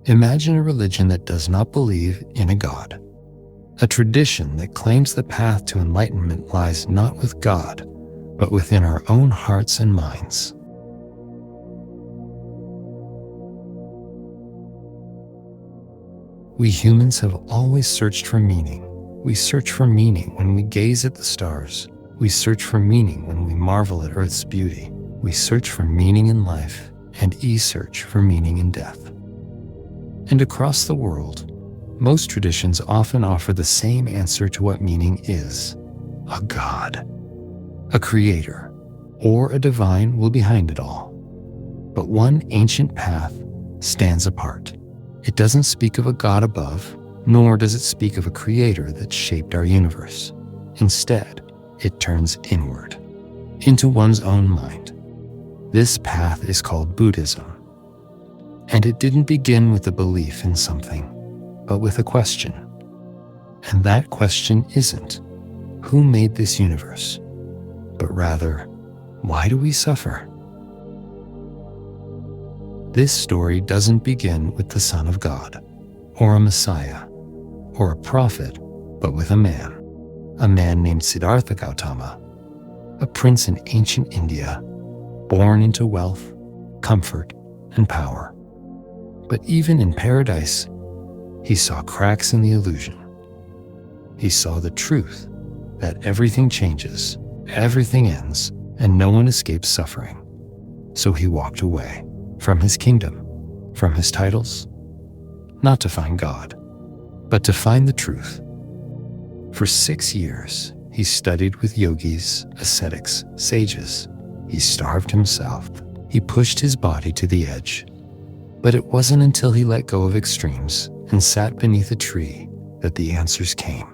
Imagine a religion that does not believe in a God, a tradition that claims the path to enlightenment lies not with God, but within our own hearts and minds. We humans have always searched for meaning. We search for meaning when we gaze at the stars. We search for meaning when we marvel at Earth's beauty. We search for meaning in life and search for meaning in death. And across the world, most traditions often offer the same answer to what meaning is: a God, a creator, or a divine will behind it all. But one ancient path stands apart. It doesn't speak of a God above, nor does it speak of a creator that shaped our universe. Instead, it turns inward, into one's own mind. This path is called Buddhism. And it didn't begin with a belief in something, but with a question. And that question isn't, who made this universe? But rather, why do we suffer? This story doesn't begin with the Son of God, or a Messiah, or a prophet, but with a man named Siddhartha Gautama, a prince in ancient India, born into wealth, comfort, and power. But even in paradise, he saw cracks in the illusion. He saw the truth that everything changes, everything ends, and no one escapes suffering. So he walked away from his kingdom, from his titles, not to find God, but to find the truth. For 6 years, he studied with yogis, ascetics, sages. He starved himself. He pushed his body to the edge. But it wasn't until he let go of extremes and sat beneath a tree that the answers came.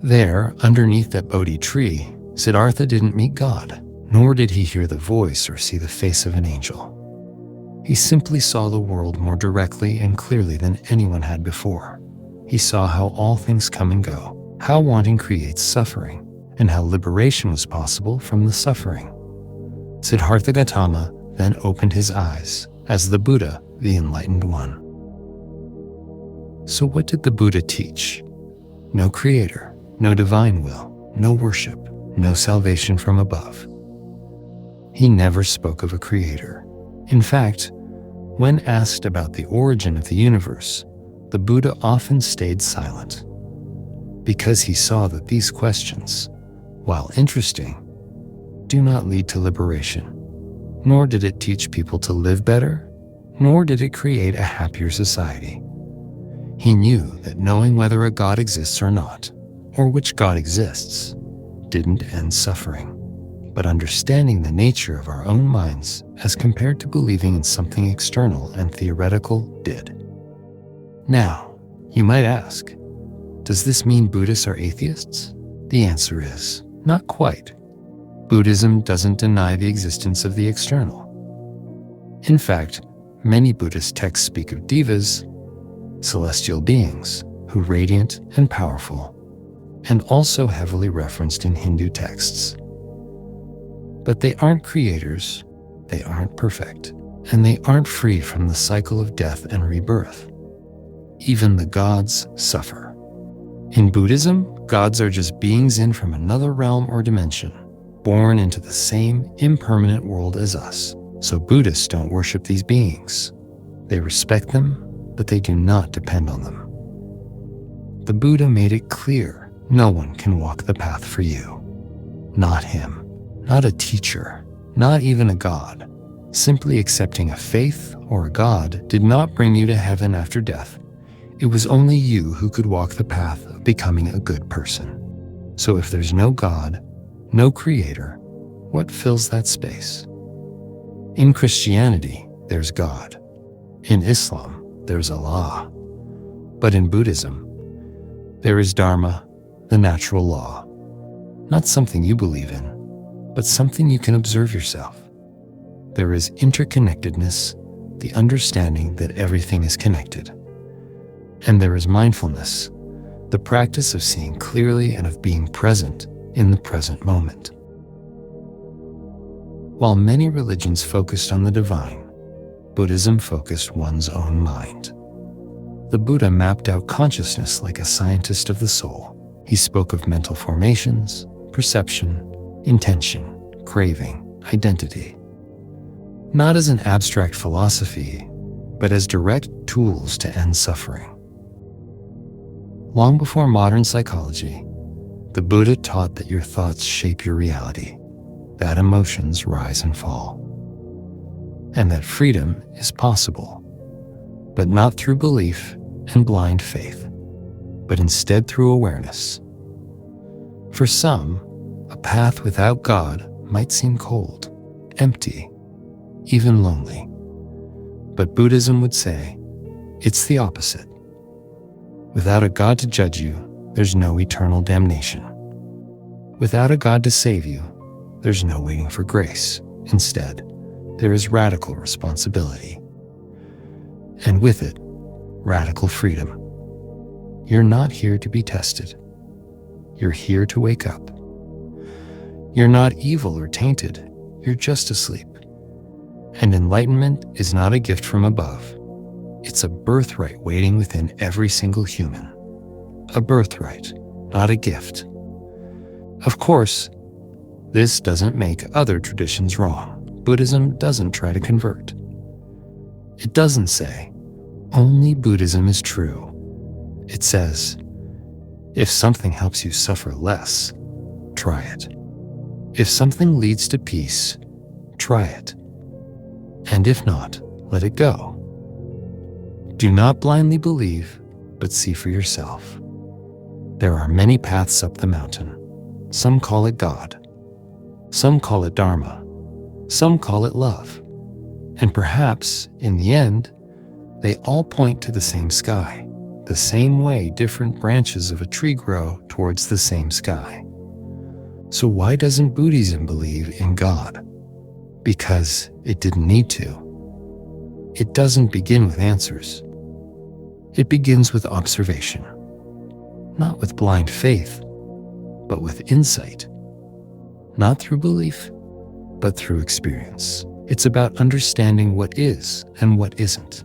There, underneath that Bodhi tree, Siddhartha didn't meet God, nor did he hear the voice or see the face of an angel. He simply saw the world more directly and clearly than anyone had before. He saw how all things come and go, how wanting creates suffering, and how liberation was possible from the suffering. Siddhartha Gautama then opened his eyes as the Buddha, the Enlightened One. So what did the Buddha teach? No creator, no divine will, no worship, no salvation from above. He never spoke of a creator. In fact, when asked about the origin of the universe, the Buddha often stayed silent, because he saw that these questions, while interesting, do not lead to liberation, nor did it teach people to live better, nor did it create a happier society. He knew that knowing whether a God exists or not, or which God exists, didn't end suffering. But understanding the nature of our own minds as compared to believing in something external and theoretical did. Now, you might ask, does this mean Buddhists are atheists? The answer is, not quite. Buddhism doesn't deny the existence of the external. In fact, many Buddhist texts speak of devas, celestial beings, who are radiant and powerful, and also heavily referenced in Hindu texts. But they aren't creators, they aren't perfect, and they aren't free from the cycle of death and rebirth. Even the gods suffer. In Buddhism, gods are just beings in from another realm or dimension, born into the same impermanent world as us. So Buddhists don't worship these beings. They respect them, but they do not depend on them. The Buddha made it clear no one can walk the path for you. Not him. Not a teacher, not even a God. Simply accepting a faith or a God did not bring you to heaven after death. It was only you who could walk the path of becoming a good person. So if there's no God, no creator, what fills that space? In Christianity, there's God. In Islam, there's Allah. But in Buddhism, there is Dharma, the natural law. Not something you believe in, but something you can observe yourself. There is interconnectedness, the understanding that everything is connected. And there is mindfulness, the practice of seeing clearly and of being present in the present moment. While many religions focused on the divine, Buddhism focused one's own mind. The Buddha mapped out consciousness like a scientist of the soul. He spoke of mental formations, perception, intention, craving, identity. Not as an abstract philosophy, but as direct tools to end suffering. Long before modern psychology, the Buddha taught that your thoughts shape your reality, that emotions rise and fall, and that freedom is possible, but not through belief and blind faith, but instead through awareness. For some, a path without God might seem cold, empty, even lonely. But Buddhism would say, it's the opposite. Without a God to judge you, there's no eternal damnation. Without a God to save you, there's no waiting for grace. Instead, there is radical responsibility. And with it, radical freedom. You're not here to be tested. You're here to wake up. You're not evil or tainted. You're just asleep. And enlightenment is not a gift from above. It's a birthright waiting within every single human. A birthright, not a gift. Of course, this doesn't make other traditions wrong. Buddhism doesn't try to convert. It doesn't say, only Buddhism is true. It says, if something helps you suffer less, try it. If something leads to peace, try it. And if not, let it go. Do not blindly believe, but see for yourself. There are many paths up the mountain. Some call it God. Some call it Dharma. Some call it love. And perhaps, in the end, they all point to the same sky, the same way different branches of a tree grow towards the same sky. So why doesn't Buddhism believe in God? Because it didn't need to. It doesn't begin with answers. It begins with observation. Not with blind faith, but with insight. Not through belief, but through experience. It's about understanding what is and what isn't.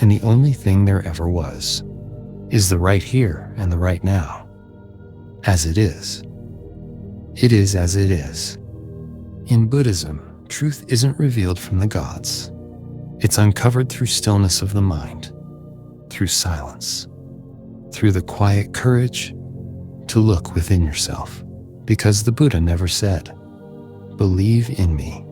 And the only thing there ever was is the right here and the right now. As it is. It is as it is. In Buddhism, truth isn't revealed from the gods. It's uncovered through stillness of the mind, through silence, through the quiet courage to look within yourself. Because the Buddha never said, believe in me.